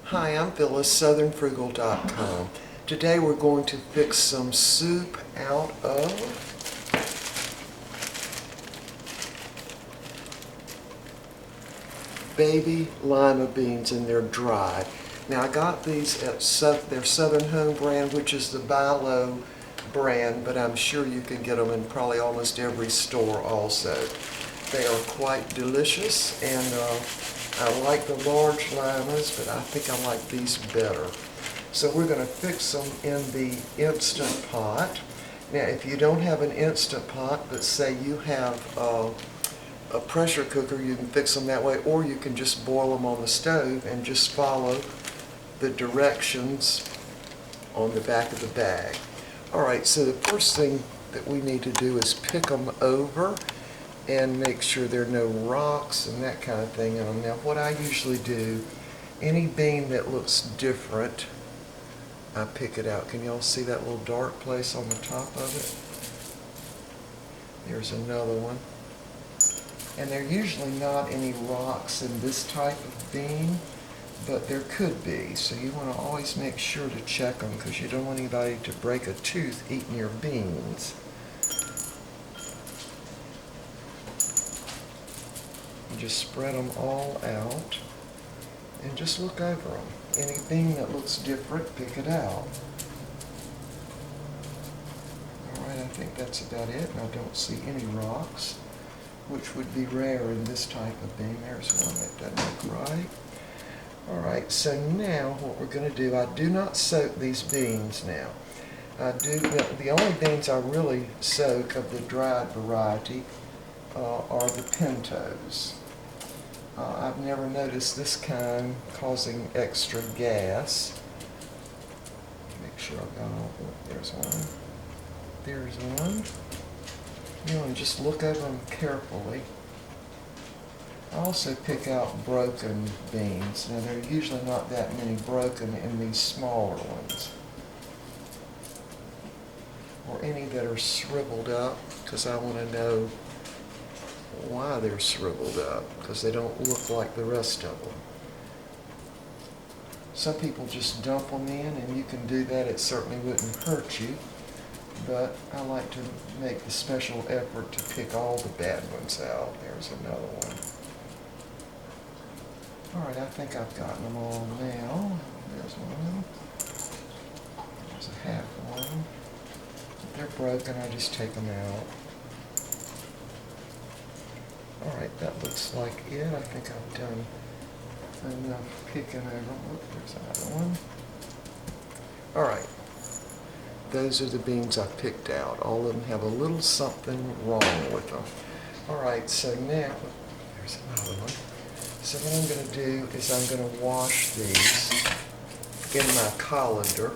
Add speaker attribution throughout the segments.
Speaker 1: Hi, I'm Phyllis, southernfrugal.com. Today we're going to fix some soup out of baby lima beans, and they're dried. Now I got these at their Southern Home brand, which is the Bilo brand, but I'm sure you can get them in probably almost every store also. They are quite delicious, and I like the large limas, but I think I like these better. So we're going to fix them in the Instant Pot. Now if you don't have an Instant Pot, but say you have a pressure cooker, you can fix them that way, or you can just boil them on the stove and just follow the directions on the back of the bag. Alright, so the first thing that we need to do is pick them over and make sure there are no rocks and that kind of thing in them. Now what I usually do, any bean that looks different, I pick it out. Can y'all see that little dark place on the top of it? There's another one. And there are usually not any rocks in this type of bean, but there could be. So you want to always make sure to check them, because you don't want anybody to break a tooth eating your beans. You just spread them all out and just look over them. Any bean that looks different, pick it out. Alright, I think that's about it, and I don't see any rocks, which would be rare in this type of bean. There's one that doesn't look right. Alright, so now what we're going to do, I do not soak these beans now. The only beans I really soak of the dried variety are the pintos. I've never noticed this kind causing extra gas. Make sure I've got all, there's one. There's one. You want to just look over them carefully. I also pick out broken beans. Now there are usually not that many broken in these smaller ones. Or any that are shriveled up, because I want to know why they're shriveled up, because they don't look like the rest of them. Some people just dump them in, and you can do that. It certainly wouldn't hurt you, but I like to make the special effort to pick all the bad ones out. There's another one. Alright, I think I've gotten them all now. There's one. There's a half one. If they're broken, I just take them out. Alright, that looks like it. I think I've done enough picking over. Look, there's another one. Alright, those are the beans I picked out. All of them have a little something wrong with them. Alright, so now, there's another one. So what I'm going to do is I'm going to wash these in my colander.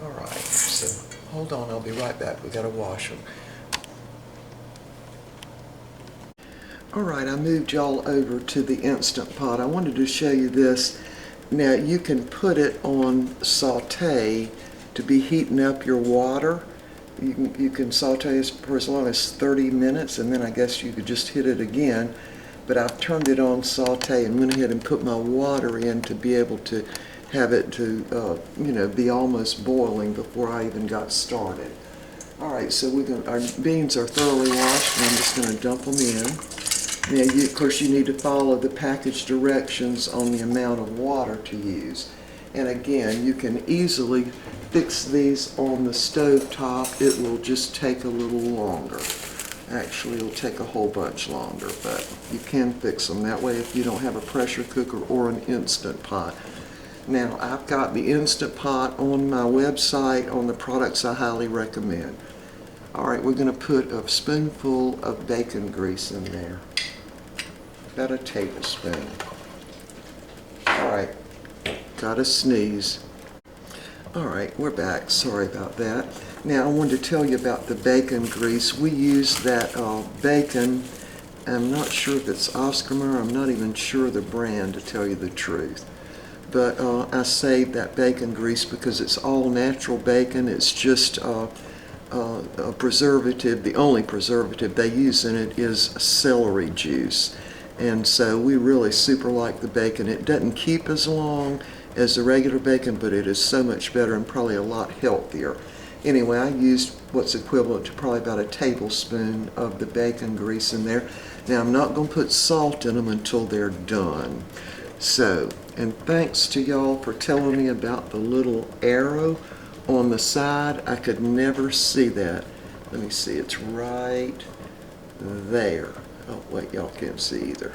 Speaker 1: Alright, so hold on, I'll be right back. We got to wash them. Alright, I moved y'all over to the Instant Pot. I wanted to show you this. Now you can put it on saute to be heating up your water. You can saute it for as long as 30 minutes, and then I guess you could just hit it again. But I've turned it on saute and went ahead and put my water in to be able to have it to, be almost boiling before I even got started. Alright, so our beans are thoroughly washed, and I'm just going to dump them in. Now, of course, you need to follow the package directions on the amount of water to use. And again, you can easily fix these on the stove top. It will just take a little longer. Actually, it'll take a whole bunch longer, but you can fix them that way if you don't have a pressure cooker or an Instant Pot. Now, I've got the Instant Pot on my website on the products I highly recommend. Alright, we're going to put a spoonful of bacon grease in there. About a tablespoon. Alright, got a sneeze. Alright, we're back. Sorry about that. Now, I wanted to tell you about the bacon grease. We use that bacon. I'm not sure if it's Oscar. I'm not even sure the brand, to tell you the truth. But I save that bacon grease because it's all natural bacon. It's just a preservative. The only preservative they use in it is celery juice. And so we really super like the bacon. It doesn't keep as long as the regular bacon, but it is so much better and probably a lot healthier. Anyway, I used what's equivalent to probably about a tablespoon of the bacon grease in there. Now I'm not going to put salt in them until they're done. So, and thanks to y'all for telling me about the little arrow on the side. I could never see that. Let me see, it's right there. Oh wait, y'all can't see either.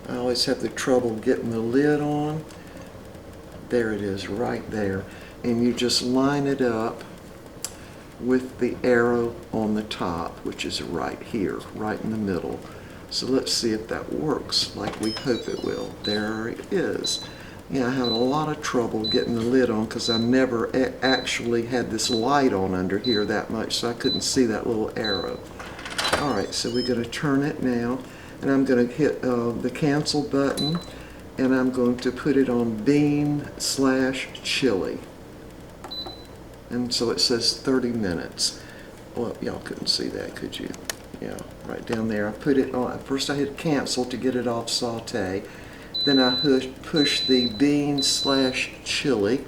Speaker 1: I always have the trouble getting the lid on. There it is, right there. And you just line it up with the arrow on the top, which is right here, right in the middle. So let's see if that works like we hope it will. There it is. Yeah, I had a lot of trouble getting the lid on because I never actually had this light on under here that much, so I couldn't see that little arrow. All right, so we're going to turn it now, and I'm going to hit the cancel button, and I'm going to put it on bean/chili. And so it says 30 minutes. Well, y'all couldn't see that, could you? Yeah, right down there. I put it on. First I hit cancel to get it off saute. Then I push the bean/chili.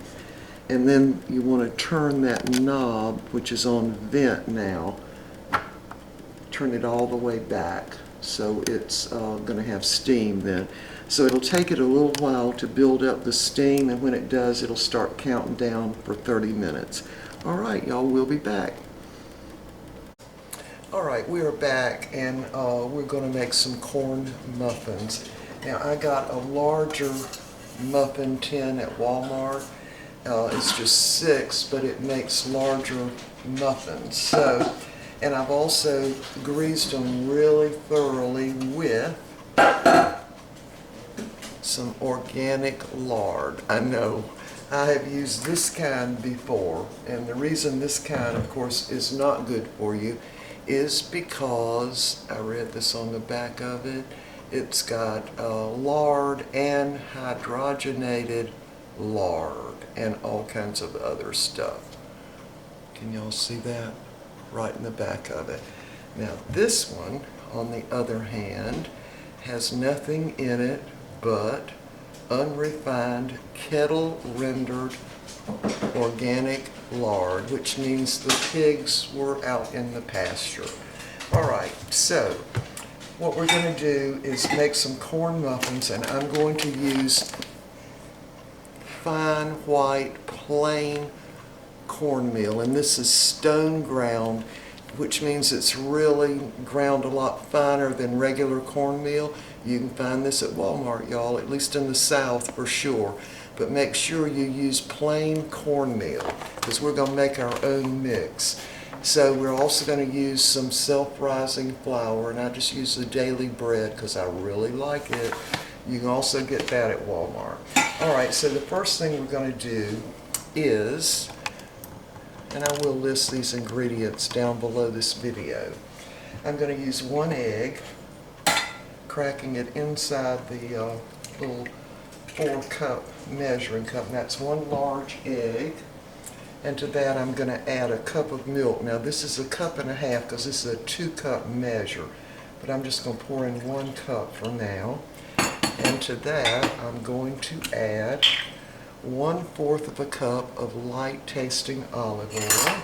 Speaker 1: And then you want to turn that knob, which is on vent now, turn it all the way back. So it's going to have steam then. So it'll take it a little while to build up the steam, and when it does, it'll start counting down for 30 minutes. All right, y'all, we'll be back. All right, we are back, and we're going to make some corn muffins. Now, I got a larger muffin tin at Walmart. It's just 6, but it makes larger muffins. So, and I've also greased them really thoroughly with some organic lard. I know I have used this kind before, and the reason this kind, of course, is not good for you is because I read this on the back of it. It's got lard and hydrogenated lard and all kinds of other stuff. Can y'all see that? Right in the back of it. Now this one, on the other hand, has nothing in it but unrefined kettle rendered organic lard, which means the pigs were out in the pasture. Alright, so what we're going to do is make some corn muffins, and I'm going to use fine white plain cornmeal, and this is stone ground, which means it's really ground a lot finer than regular cornmeal. You can find this at Walmart, y'all, at least in the South for sure. But make sure you use plain cornmeal, because we're going to make our own mix. So we're also going to use some self-rising flour, and I just use the daily bread because I really like it. You can also get that at Walmart. Alright, so the first thing we're going to do is, and I will list these ingredients down below this video. I'm going to use 1 egg, cracking it inside the little 4-cup measuring cup, and that's 1 large egg. And to that I'm going to add a cup of milk. Now this is 1.5 cups because this is a 2-cup measure, but I'm just going to pour in 1 cup for now. And to that I'm going to add 1/4 cup of light tasting olive oil.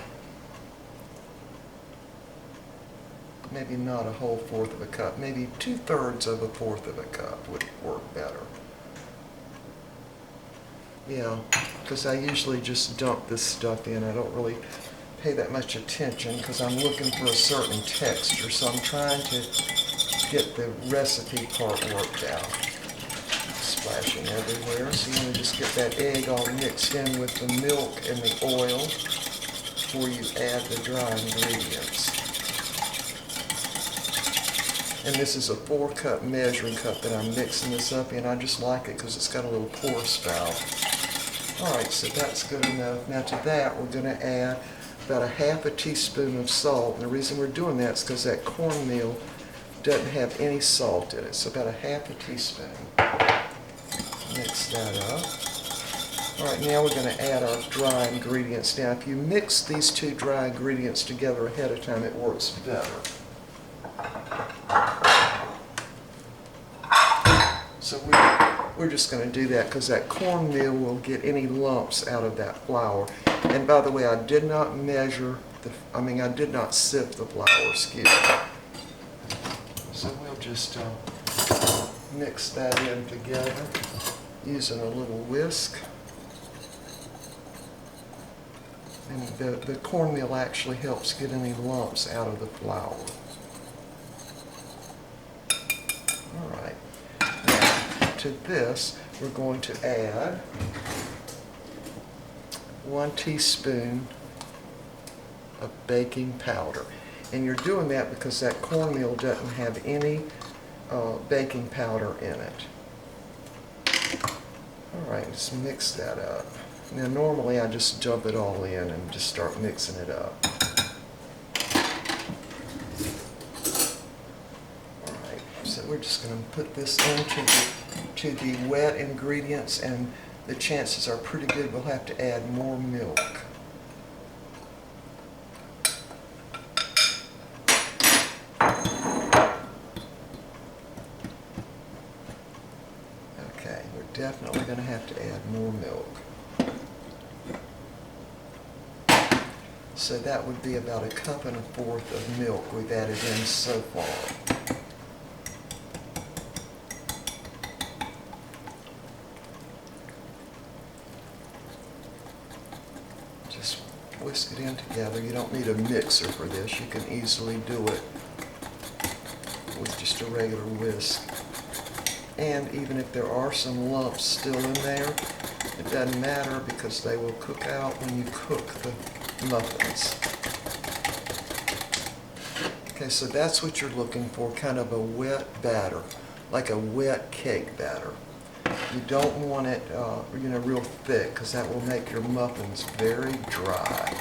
Speaker 1: Maybe not a whole 1/4 cup, maybe 2/3 of a 1/4 cup would work better. Yeah, because I usually just dump this stuff in. I don't really pay that much attention because I'm looking for a certain texture, so I'm trying to get the recipe part worked out. Splashing everywhere, so you want to just get that egg all mixed in with the milk and the oil before you add the dry ingredients. And this is a 4-cup measuring cup that I'm mixing this up in. I just like it because it's got a little pour spout. Alright, so that's good enough. Now to that we're going to add about 1/2 teaspoon of salt. And the reason we're doing that is because that cornmeal doesn't have any salt in it. So about 1/2 teaspoon. Mix that up. All right, now we're going to add our dry ingredients. Now, if you mix these two dry ingredients together ahead of time, it works better. So we're just going to do that because that cornmeal will get any lumps out of that flour. And by the way, I did not measure I did not sift the flour, excuse me. So we'll just mix that in together using a little whisk. And the cornmeal actually helps get any lumps out of the flour. All right. Now, to this, we're going to add 1 teaspoon of baking powder. And you're doing that because that cornmeal doesn't have any baking powder in it. All right, just mix that up. Now normally I just dump it all in and just start mixing it up. Alright, so we're just going to put this into the wet ingredients, and the chances are pretty good we'll have to add more milk. Okay, we're definitely going to have to add more milk. So that would be about 1 1/4 cups of milk we've added in so far. Just whisk it in together. You don't need a mixer for this. You can easily do it with just a regular whisk. And even if there are some lumps still in there, it doesn't matter because they will cook out when you cook the muffins. Okay, so that's what you're looking for, kind of a wet batter, like a wet cake batter. You don't want it, real thick, because that will make your muffins very dry.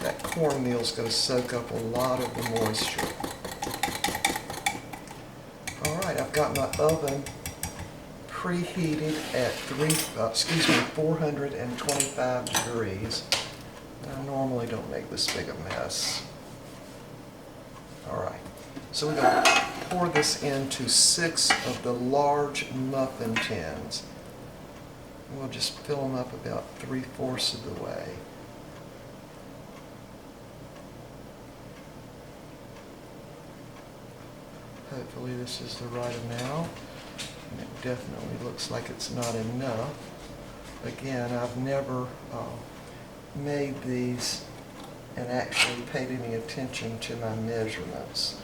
Speaker 1: That cornmeal is going to soak up a lot of the moisture. All right, I've got my oven preheated at 425 degrees. I normally don't make this big a mess. All right, so we're going to pour this into 6 of the large muffin tins. We'll just fill them up about 3/4 of the way. Hopefully this is the right amount. And it definitely looks like it's not enough. Again, I've never made these and actually paid any attention to my measurements.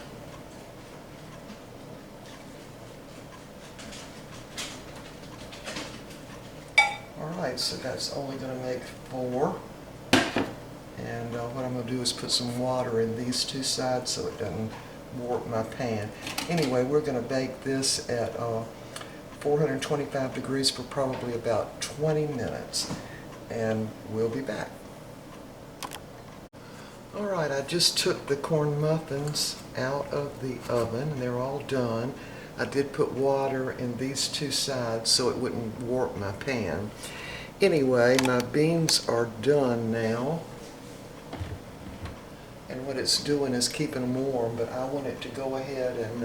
Speaker 1: Alright, so that's only going to make 4. And what I'm going to do is put some water in these 2 sides so it doesn't warp my pan. Anyway, we're going to bake this at 425 degrees for probably about 20 minutes. And we'll be back. Alright, I just took the corn muffins out of the oven and they're all done. I did put water in these 2 sides so it wouldn't warp my pan. Anyway, my beans are done now. And what it's doing is keeping them warm, but I want it to go ahead and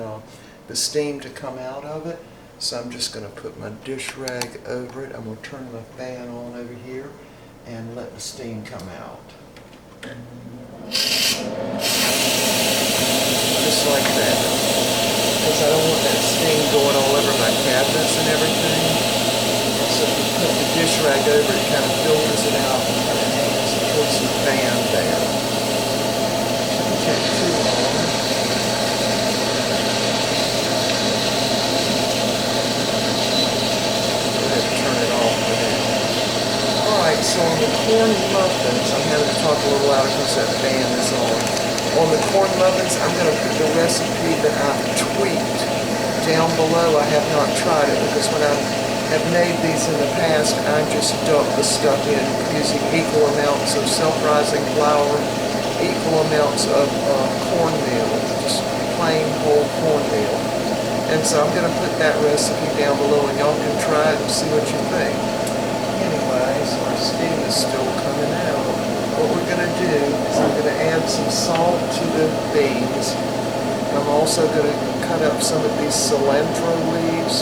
Speaker 1: the steam to come out of it. So I'm just going to put my dish rag over it. I'm going to turn my fan on over here and let the steam come out. Just like that. Because I don't want that steam going all over my cabinets and everything. So if you put the dish rag over it, kind of filters it out and kind of hangs it towards the fan there. Shouldn't take too long. Go ahead and turn it off for now. Alright, so on the corn muffins, I'm having to talk a little louder because that fan is on. On the corn muffins, I'm going to put the recipe that I've tweaked down below. I have not tried it because when I have made these in the past, I just dump the stuff in using equal amounts of self-rising flour, equal amounts of cornmeal, just plain whole cornmeal. And so I'm going to put that recipe down below and y'all can try it and see what you think. Anyway, so our steam is still coming out. What we're going to do is I'm going to add some salt to the beans. I'm also going to cut up some of these cilantro leaves.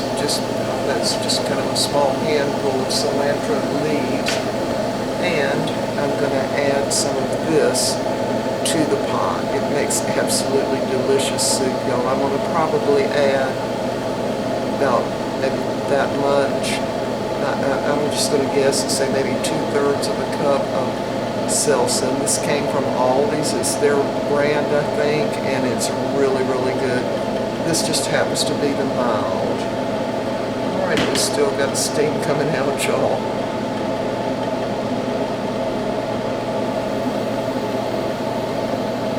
Speaker 1: That's just kind of a small handful of cilantro leaves. And I'm going to add some of this to the pot. It makes absolutely delicious soup, y'all. I'm going to probably add about maybe that much. I'm just going to guess and say maybe 2/3 of a cup of salsa. And this came from Aldi's. It's their brand, I think, and it's really, really good. This just happens to be the mild. Alright, we still got steam coming out, y'all.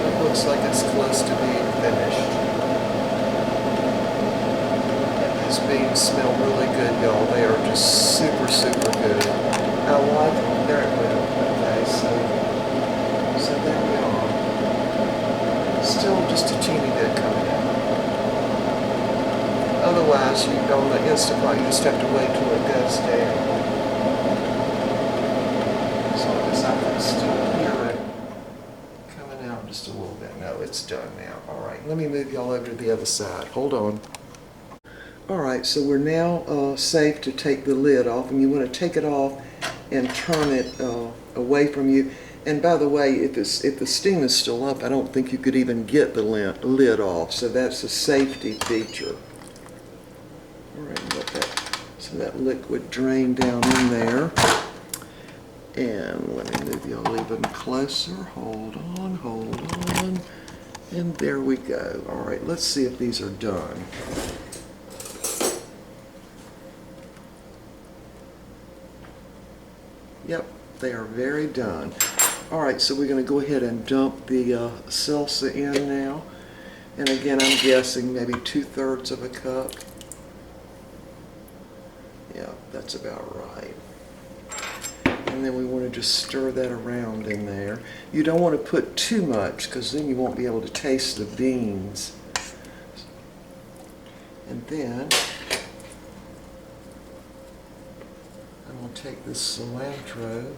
Speaker 1: It looks like it's close to being finished. These beans smell really good, y'all. They are just super, super good. I like them. There it went. Okay, so there we are. Still just a teeny bit coming out. Otherwise, on the Instant Pot, you just have to wait till it goes down. So I guess I can still hear it coming out just a little bit. No, it's done now. All right, let me move y'all over to the other side. Hold on. Alright, so we're now safe to take the lid off, and you want to take it off and turn it away from you. And by the way, if the steam is still up, I don't think you could even get the lid off, so that's a safety feature. Alright, so that liquid drain down in there. And let me move y'all even closer. Hold on. And there we go. Alright, let's see if these are done. Yep, they are very done. Alright, so we're going to go ahead and dump the salsa in now. And again, I'm guessing maybe 2/3 of a cup. Yeah, that's about right. And then we want to just stir that around in there. You don't want to put too much, because then you won't be able to taste the beans. And then I'm going to take this cilantro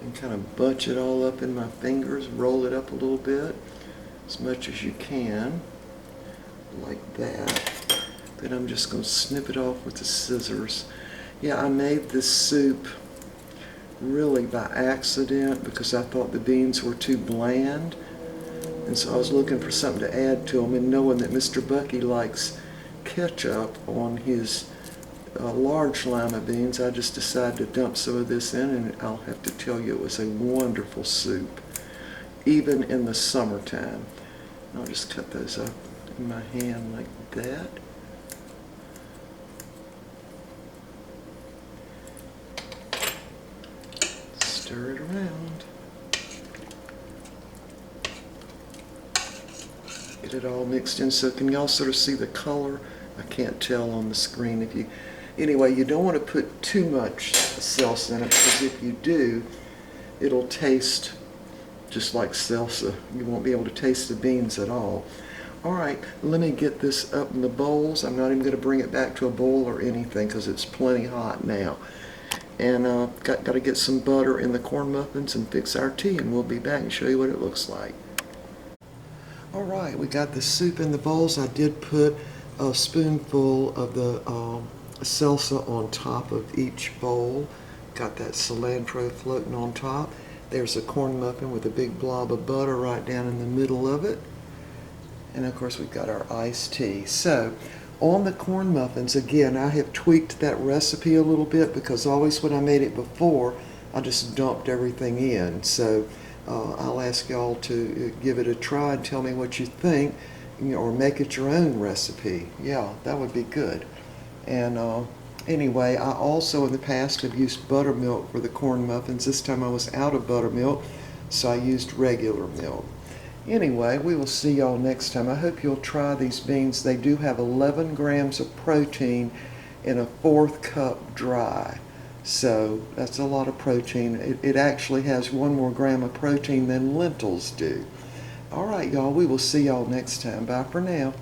Speaker 1: and kind of bunch it all up in my fingers, roll it up a little bit, as much as you can, like that. Then I'm just going to snip it off with the scissors. Yeah, I made this soup really by accident because I thought the beans were too bland. And so I was looking for something to add to them, and knowing that Mr. Bucky likes ketchup on his large lima beans, I just decided to dump some of this in, and I'll have to tell you it was a wonderful soup, even in the summertime. I'll just cut those up in my hand like that. Stir it around. Get it all mixed in. So can y'all sort of see the color? I can't tell on the screen. Anyway, you don't want to put too much salsa in it, because if you do, it'll taste just like salsa. You won't be able to taste the beans at all. Alright, let me get this up in the bowls. I'm not even going to bring it back to a bowl or anything because it's plenty hot now. And got to get some butter in the corn muffins and fix our tea, and we'll be back and show you what it looks like. Alright, we got the soup in the bowls. I did put a spoonful of the salsa on top of each bowl. Got that cilantro floating on top. There's a corn muffin with a big blob of butter right down in the middle of it. And of course we've got our iced tea. So on the corn muffins, again, I have tweaked that recipe a little bit, because always when I made it before, I just dumped everything in. So I'll ask y'all to give it a try and tell me what you think, or make it your own recipe. Yeah, that would be good. And anyway, I also in the past have used buttermilk for the corn muffins. This time I was out of buttermilk, so I used regular milk. Anyway, we will see y'all next time. I hope you'll try these beans. They do have 11 grams of protein in a 1/4 cup dry. So that's a lot of protein. It actually has 1 more gram of protein than lentils do. All right, y'all, we will see y'all next time. Bye for now.